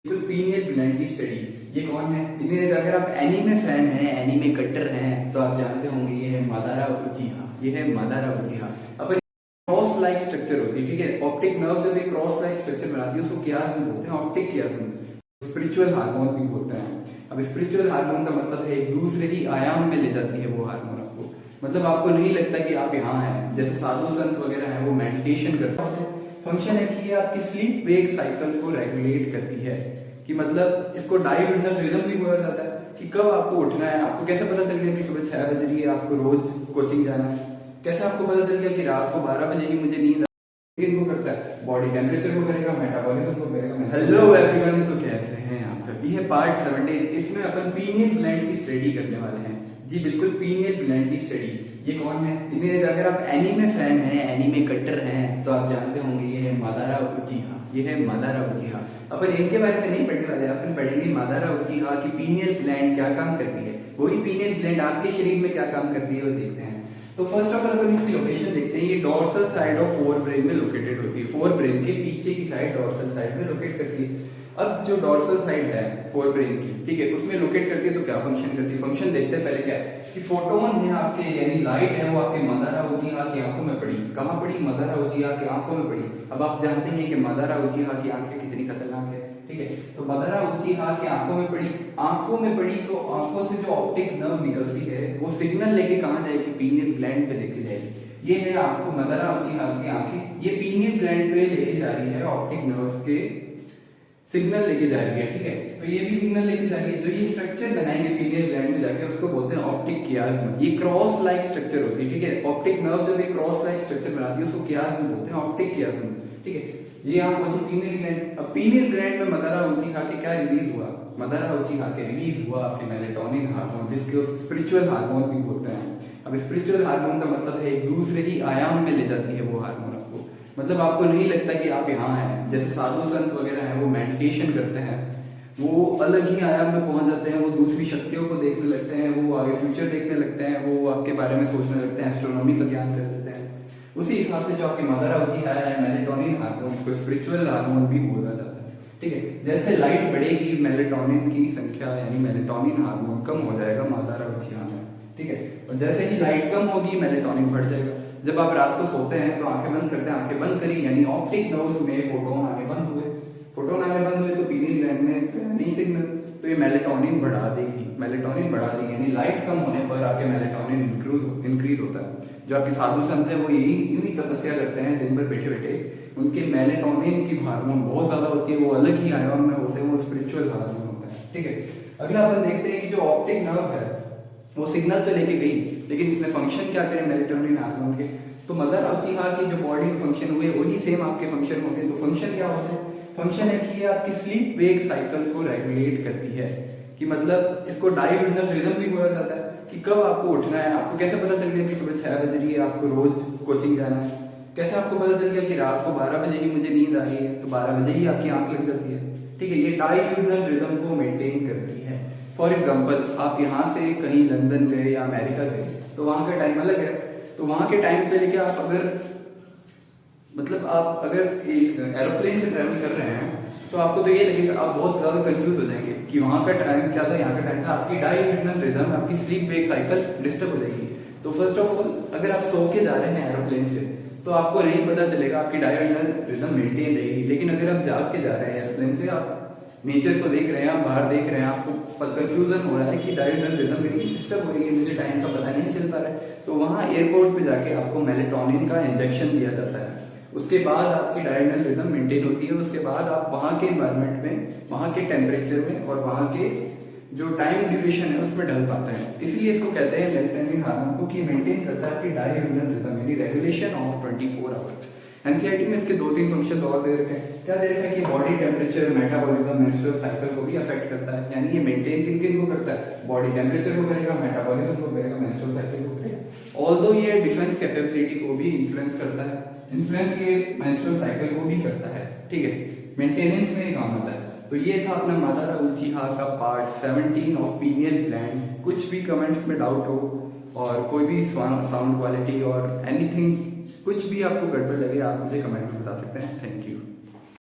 बिल्कुल pineal gland की study. ये कौन है? इन्हें अगर आप एनीमे फैन हैं, एनीमे कट्टर हैं, तो आप जानते होंगे ये है मादारा उचिहा। ये है मादारा उचिहा। अपन क्रॉस लाइक स्ट्रक्चर होती है, ठीक है। ऑप्टिक नर्व जब एक क्रॉस लाइक स्ट्रक्चर बनाती है उसको कियाज्म बोलते हैं, ऑप्टिक कियाज्म। स्पिरिचुअल हार्मोन भी बोलते हैं। अब स्पिरिचुअल हार्मोन का मतलब है एक दूसरे ही आयाम में ले जाती है वो हार्मोन आपको। मतलब आपको नहीं लगता कि आप यहाँ हैं, जैसे साधु संत वगैरह हैं वो मेडिटेशन करते हैं। फंक्शन है कि ये आपकी स्लीप वेक साइकिल को रेगुलेट करती है, कि मतलब इसको डायरेक्शनल रिदम भी बोला जाता है, कि कब आपको उठना है। आपको कैसे पता चल गया कि सुबह 6 बज रही है, आपको रोज कोचिंग जाना है? कैसे आपको पता चल गया कि रात को 12 बजे ही मुझे नींद इनको करता है? बॉडी टेम्परेचर को करेगा, मेटाबॉलिज्म को करेगा। हेलो एवरीवन, तो कैसे हैं आप सब? ये है पार्ट 17। इसमें अपन पीनियल ग्लैंड की स्टडी करने वाले हैं। जी बिल्कुल, पीनियल ग्लैंड की स्टडी। ये कौन है? इन्हें अगर आप एनीमे फैन हैं, एनीमे कट्टर हैं, तो आप जानते होंगे ये है मादारा उचिहा। ये है मादारा उचिहा। अपन इनके बारे में नहीं पढ़ने वाले, अपन पढ़ेंगे मादारा उचिहा की पीनियल ग्लैंड क्या काम करती है। वही पीनियल ग्लैंड आपके शरीर में क्या काम करती है वो देखते हैं। तो फर्स्ट ऑफ ऑल अपन इसकी लोकेशन देखते हैं। ये dorsal side of fore brain में लोकेटेड होती है। फोर ब्रेन के पीछे की साइड डॉर्सल साइड में लोकेट करती है। अब जो डॉर्सल साइड है फोर ब्रेन की, ठीक है, उसमें लोकेट करती है तो क्या फंक्शन करती है? फंक्शन देखते हैं पहले क्या है कि फोटोन है आपके, यानी लाइट है वो आपके मादारा उचिहा की आंखों में पड़ी। कहाँ पड़ी? मादारा उचिहा की आंखों में पड़ी। अब आप जानते हैं कि मादारा उचिहा की आंखें कितनी खतरनाक है, ठीक है। तो मादारा उचिहा की आंखों में पड़ी। आंखों में पड़ी तो आंखों से जो ऑप्टिक नर्व निकलती है वो सिग्नल लेके कहाँ जाएगी? पीनियल ग्लैंड पे लेके जाएगी। ये है आंखों मादारा उचिहा की आंखें, ये पीनियल ग्लैंड पे लेके जा रही है ऑप्टिक नर्व्स के सिग्नल लेके जा रही है, ठीक है। तो ये भी सिग्नल लेके जा रही है। जो ये स्ट्रक्चर बनाएंगे पीनियल ग्लैंड में जाके उसको बोलते हैं ऑप्टिक कियाज्म। ये क्रॉस लाइक स्ट्रक्चर होती है, ठीक है। ऑप्टिक नर्व जब एक क्रॉस लाइक स्ट्रक्चर बनाती है उसको कियाज्म बोलते हैं, ऑप्टिक कियाज्म, ठीक है। ये आप पहुंचे पीनियल ग्लैंड। अब पीनियल ग्लैंड में मादारा उचिहा के क्या रिलीज हुआ? मादारा उचिहा के रिलीज हुआ आपके मेलेटोनिन हार्मोन, जिसको स्पिरिचुअल हार्मोन भी बोलते हैं। अब स्पिरिचुअल हार्मोन का मतलब है एक दूसरे ही आयाम में ले जाती है वो हार्मोन आपको। मतलब आपको नहीं लगता कि आप यहाँ हैं, जैसे साधु संत वगैरह हैं वो मेडिटेशन करते हैं, वो अलग ही आयाम में पहुंच जाते हैं, वो दूसरी शक्तियों को देखने लगते हैं, वो आगे फ्यूचर देखने लगते हैं, वो आपके बारे में सोचने लगते हैं, एस्ट्रोनॉमी का ज्ञान कर लेते हैं। उसी हिसाब से जो आपकी मादारा उचिहा है मेलेटोनिन हार्मोन, उसको स्पिरिचुअल हार्मोन भी बोला जाता है, ठीक है। जैसे लाइट बढ़ेगी मेलेटोनिन की संख्या यानी मेलेटोनिन हार्मोन कम हो जाएगा मादारा उचिहा में, ठीक है। और जैसे ही लाइट कम होगी मेलेटोनिन बढ़ जाएगा। जब आप रात को सोते हैं तो आंखें बंद करते हैं, आंखें बंद करी यानी ऑप्टिक नर्व्स में फोटोन आने बंद हुए। फोटोन आने बंद हुए तो पीनियल ग्लैंड में नहीं सिग्नल, तो ये मेलेटोनिन बढ़ा देगी। मेलेटोनिन बढ़ा देगी यानी लाइट कम होने पर आपके मेलेटोनिन इंक्रीज होता है। जो आपके साधु संत है वो यही यूं ही तपस्या करते हैं दिन भर बैठे बैठे, उनके मेलेटोनिन की हार्मोन बहुत ज्यादा होती है, वो अलग ही आयाम में होते हैं, वो स्पिरिचुअल हार्मोन होता है, ठीक है। अगला अपन देखते हैं कि जो ऑप्टिक नर्व है वो सिग्नल तो लेके गई, लेकिन इसने फंक्शन क्या करे मेलेटोनिन हार्मोन के? तो मादारा उचिहा की जो बॉडी में फंक्शन हुए वही सेम आपके फंक्शन होंगे। तो फंक्शन क्या होते हैं? फंक्शन है कि ये आपकी स्लीप वेक साइकिल को रेगुलेट करती है, कि मतलब इसको डायरेक्शनल रिदम भी बोला जाता है, कि कब आपको उठना है। आपको कैसे पता चल गया कि सुबह 6 बज रही है, आपको रोज कोचिंग जाना है? कैसे आपको पता चल गया कि रात को 12 बजे ही मुझे नींद आ रही है? तो 12 बजे ही आपकी आंख लग जाती है, ठीक है। ये डायरेक्शनल रिदम को मेंटेन करती है। फॉर एग्जाम्पल, आप यहाँ से कहीं लंदन गए या अमेरिका गए तो वहाँ का टाइम अलग है। तो वहाँ के टाइम पे लेके आप अगर मतलब आप अगर एरोप्लेन से ट्रैवल कर रहे हैं तो आपको तो ये लगेगा, आप बहुत ज्यादा कंफ्यूज हो जाएंगे कि वहाँ का टाइम क्या था, यहाँ का टाइम था। आपकी डायरेक्शनल रिदम, आपकी स्लीप वेक साइकिल डिस्टर्ब हो जाएगी। तो फर्स्ट ऑफ ऑल अगर आप सो के जा रहे हैं एरोप्लेन से तो आपको नहीं पता चलेगा, आपकी डायरेक्शनल रिदम मेंटेन रहेगी। लेकिन अगर आप जाग के जा रहे हैं एरोप्लेन से, आप नेचर को देख रहे हैं, आप बाहर देख रहे हैं, आपको कंफ्यूजन हो रहा है कि डायरेक्शनल रिदम मेरी डिस्टर्ब हो रही है, मुझे टाइम का पता नहीं चल पा रहा है, तो वहाँ एयरपोर्ट पे जाके आपको मेलेटोनिन का इंजेक्शन दिया जाता है। उसके बाद आपकी डायरेक्शनल रिदम मेंटेन होती है। उसके बाद आप वहाँ के एनवायरनमेंट में, वहाँ के टेम्परेचर में और वहाँ के जो टाइम ड्यूरेशन है उसमें ढल पाता है। इसलिए इसको कहते हैं मेलेटोनिन हार्मोन को, कि मेंटेन करता है आपकी डायरेक्शनल रिदम यानी रेगुलेशन ऑफ 24 आवर्स। एनसीईआरटी में इसके 2-3 फंक्शन और दे रखे हैं। क्या दे रखा है कि body temperature, metabolism, menstrual cycle को भी अफेक्ट करता है। यानी ये मेंटेन किन किन को करता है? बॉडी टेम्परेचर को करेगा, मेटाबॉलिज्म को करेगा, मेंस्ट्रुअल साइकिल को करेगा। ऑल्दो ये डिफेंस कैपेबिलिटी को भी इन्फ्लुएंस करता है, इन्फ्लुएंस ये मेंस्ट्रुअल साइकिल को भी करता है, ठीक है। मेंटेनेंस में काम आता है। तो ये था अपना मादारा उचिहा का पार्ट 17 ऑफ पीनियल ग्लैंड। कुछ भी कमेंट्स में डाउट हो और कोई भी साउंड क्वालिटी और एनीथिंग कुछ भी आपको गड़बड़ लगे आप मुझे कमेंट में बता सकते हैं। Thank you.